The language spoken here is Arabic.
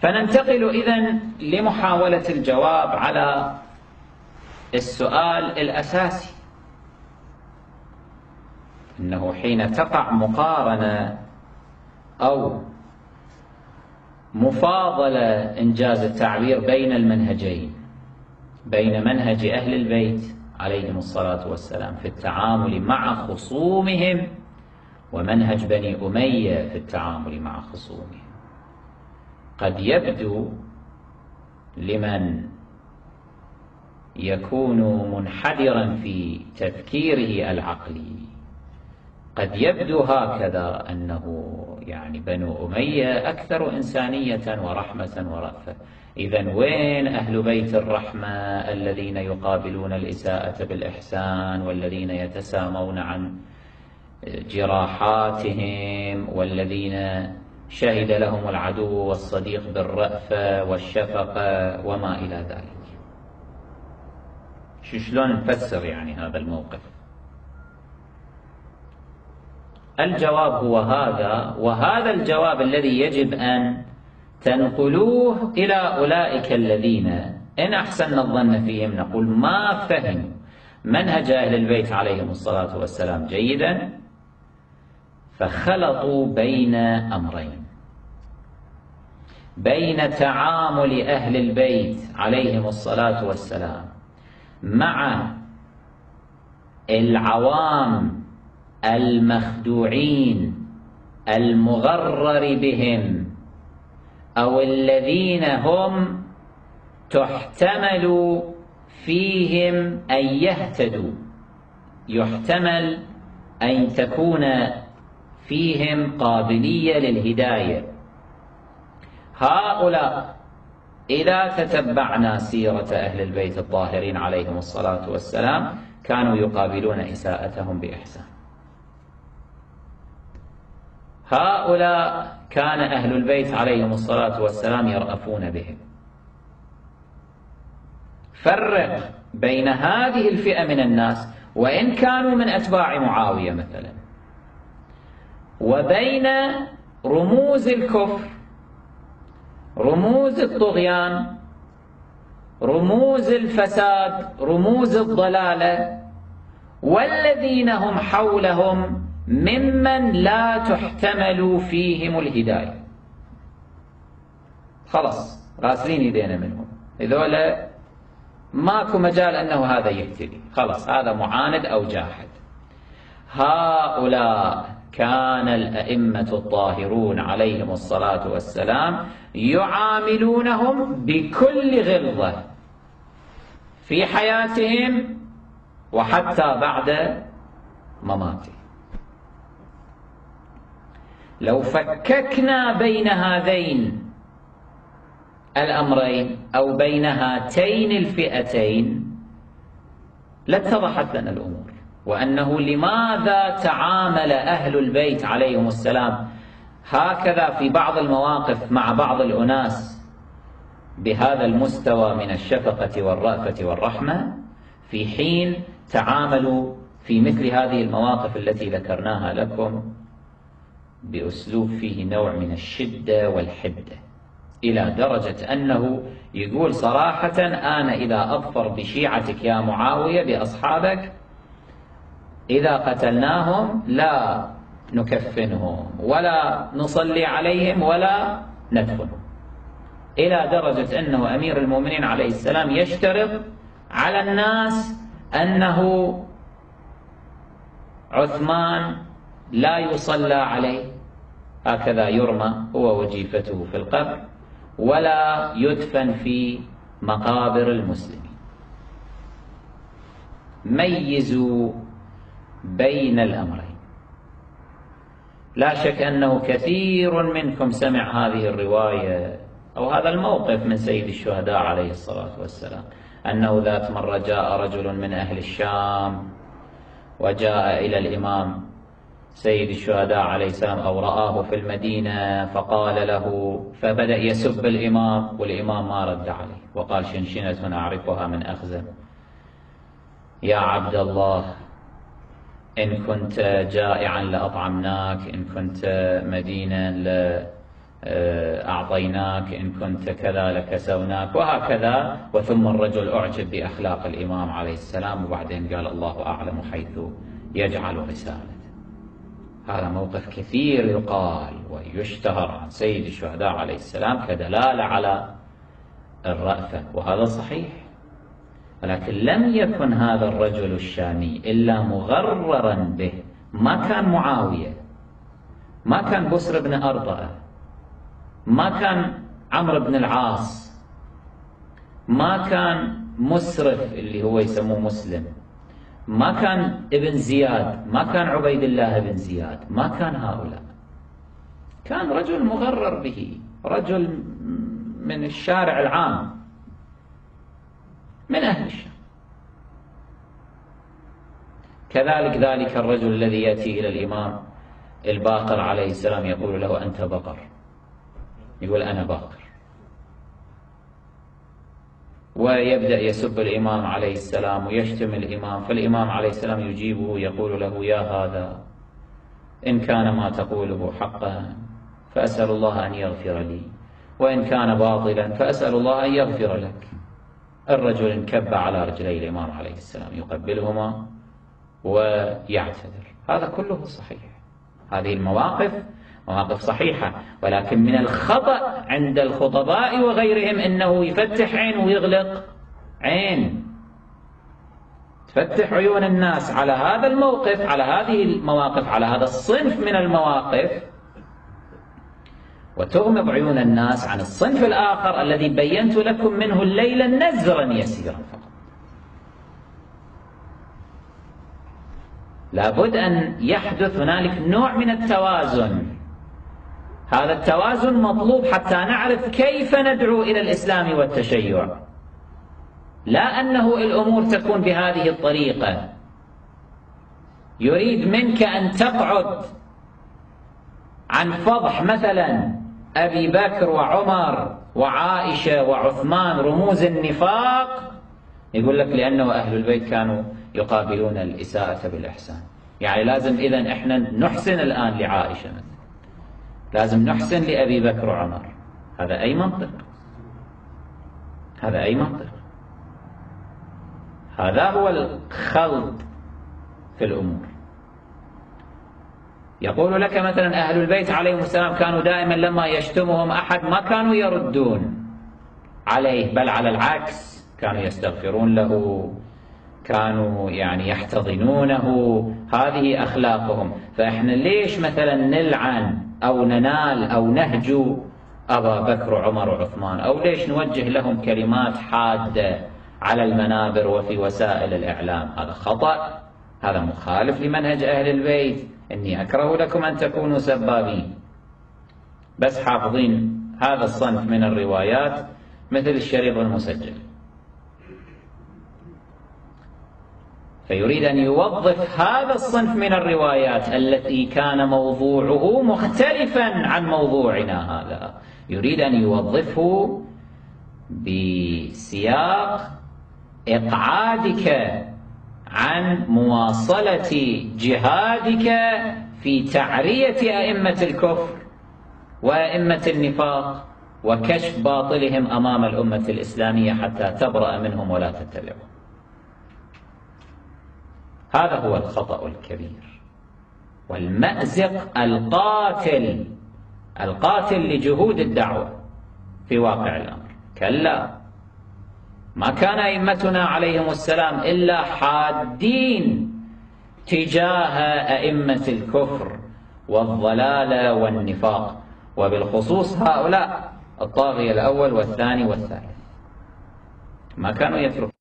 فننتقل إذن لمحاولة الجواب على السؤال الأساسي، أنه حين تقع مقارنة أو مفاضلة إنجاز التعبير بين المنهجين، بين منهج أهل البيت عليهم الصلاة والسلام في التعامل مع خصومهم ومنهج بني أمية في التعامل مع خصومهم، قد يبدو لمن يكون منحدرا في تفكيره العقلي، قد يبدو هكذا أنه يعني بنو أمية أكثر إنسانية ورحمة ورأفة. إذن وين أهل بيت الرحمة الذين يقابلون الإساءة بالإحسان، والذين يتسامون عن جراحاتهم، والذين شهد لهم العدو والصديق بالرأفة والشفقة وما إلى ذلك؟ شلون نفسر يعني هذا الموقف؟ الجواب هو هذا، وهذا الجواب الذي يجب أن تنقلوه إلى أولئك الذين إن أحسن الظن فيهم نقول ما فهموا منهج أهل البيت عليهم الصلاة والسلام جيدا، فخلطوا بين أمرين: بين تعامل أهل البيت عليهم الصلاة والسلام مع العوام المخدوعين المغرر بهم، أو الذين هم تحتمل فيهم أن يهتدوا، يحتمل أن تكون فيهم قابلية للهداية. هؤلاء إذا تتبعنا سيرة أهل البيت الطاهرين عليهم الصلاة والسلام كانوا يقابلون إساءتهم بإحسان. هؤلاء كان أهل البيت عليهم الصلاة والسلام يرأفون بهم. فرق بين هذه الفئة من الناس وإن كانوا من أتباع معاوية مثلا، وبين رموز الكفر، رموز الطغيان، رموز الفساد، رموز الضلالة، والذين هم حولهم ممن لا تحتمل فيهم الهداية. خلاص غاسلين يدينا منهم، هذولا ماكو مجال أنه هذا يهتدي، خلاص هذا معاند أو جاحد. هؤلاء كان الأئمة الطاهرون عليهم الصلاة والسلام يعاملونهم بكل غلظة في حياتهم وحتى بعد مماتهم. لو فككنا بين هذين الأمرين أو بين هاتين الفئتين لاتضحت لنا الأمور، وأنه لماذا تعامل أهل البيت عليهم السلام هكذا في بعض المواقف مع بعض الأناس بهذا المستوى من الشفقة والرأفة والرحمة، في حين تعاملوا في مثل هذه المواقف التي ذكرناها لكم بأسلوب فيه نوع من الشدة والحدة، إلى درجة أنه يقول صراحة: أنا إذا أظفر بشيعتك يا معاوية بأصحابك إذا قتلناهم لا نكفنهم ولا نصلي عليهم ولا ندفنهم، إلى درجة أنه أمير المؤمنين عليه السلام يشترط على الناس أنه عثمان لا يصلى عليه، هكذا يرمى هو وجيفته في القبر، ولا يدفن في مقابر المسلمين. ميزوا بين الأمرين. لا شك أنه كثير منكم سمع هذه الرواية أو هذا الموقف من سيد الشهداء عليه الصلاة والسلام، أنه ذات مرة جاء رجل من أهل الشام وجاء إلى الإمام سيد الشهداء عليه السلام أو رآه في المدينة فقال له، فبدأ يسب الإمام، والإمام ما رد عليه وقال شنشنة أعرفها من أخزم: يا عبد الله، إن كنت جائعا لأطعمناك، إن كنت مدينا أعطيناك، إن كنت كذا لكسوناك، وهكذا. وثم الرجل أعجب بأخلاق الإمام عليه السلام، وبعدين قال الله أعلم حيث يجعل رسالته. هذا موقف كثير يقال ويشتهر عن سيد الشهداء عليه السلام كدلالة على الرأفة، وهذا صحيح. ولكن لم يكن هذا الرجل الشامي إلا مغررا به. ما كان معاوية، ما كان بسر بن أرطأة، ما كان عمرو بن العاص، ما كان مسرف اللي هو يسموه مسلم، ما كان ابن زياد، ما كان عبيد الله بن زياد، ما كان هؤلاء. كان رجل مغرر به، رجل من الشارع العام، من أهل الشام. كذلك ذلك الرجل الذي يأتي إلى الإمام الباقر عليه السلام يقول له أنت بقر، يقول أنا باقر، ويبدأ يسب الإمام عليه السلام ويشتم الإمام، فالإمام عليه السلام يجيبه يقول له يا هذا إن كان ما تقوله حقا فأسأل الله أن يغفر لي، وإن كان باطلا فأسأل الله أن يغفر لك. الرجل انكب على رجلي الإمام عليه السلام يقبلهما ويعتذر. هذا كله صحيح، هذه المواقف مواقف صحيحة. ولكن من الخطأ عند الخطباء وغيرهم أنه يفتح عين ويغلق عين، تفتح عيون الناس على هذا الموقف، على هذه المواقف، على هذا الصنف من المواقف، وتغمض عيون الناس عن الصنف الآخر الذي بينت لكم منه الليلة نزرا يسيرا فقط. لابد أن يحدث هنالك نوع من التوازن. هذا التوازن مطلوب حتى نعرف كيف ندعو إلى الإسلام والتشيع، لا أنه الأمور تكون بهذه الطريقة. يريد منك أن تقعد عن فضح مثلا أبي بكر وعمر وعائشة وعثمان رموز النفاق، يقول لك لأنه أهل البيت كانوا يقابلون الإساءة بالإحسان. يعني لازم إذن إحنا نحسن الآن لعائشة مثلا، لازم نحسن لأبي بكر وعمر. هذا أي منطق؟ هذا أي منطق؟ هذا هو الخلط في الأمور. يقول لك مثلا أهل البيت عليهم السلام كانوا دائما لما يشتمهم أحد ما كانوا يردون عليه، بل على العكس كانوا يستغفرون له، كانوا يعني يحتضنونه. هذه أخلاقهم. فإحنا ليش مثلا نلعن أو ننال أو نهجو أبا بكر وعمر وعثمان، أو ليش نوجه لهم كلمات حادة على المنابر وفي وسائل الإعلام؟ هذا خطأ، هذا مخالف لمنهج أهل البيت. إني أكره لكم أن تكونوا سبابين. بس حافظين هذا الصنف من الروايات مثل الشريط المسجل. فيريد أن يوظف هذا الصنف من الروايات التي كان موضوعه مختلفا عن موضوعنا هذا، يريد أن يوظفه بسياق إقعادك عن مواصلة جهادك في تعرية أئمة الكفر وأئمة النفاق وكشف باطلهم أمام الأمة الإسلامية حتى تبرأ منهم ولا تتبعهم. هذا هو الخطأ الكبير والمأزق القاتل لجهود الدعوة في واقع الأمر. كلا، ما كان أئمتنا عليهم السلام إلا حادين تجاه أئمة الكفر والضلال والنفاق، وبالخصوص هؤلاء الطاغية الأول والثاني والثالث. ما كانوا يتركون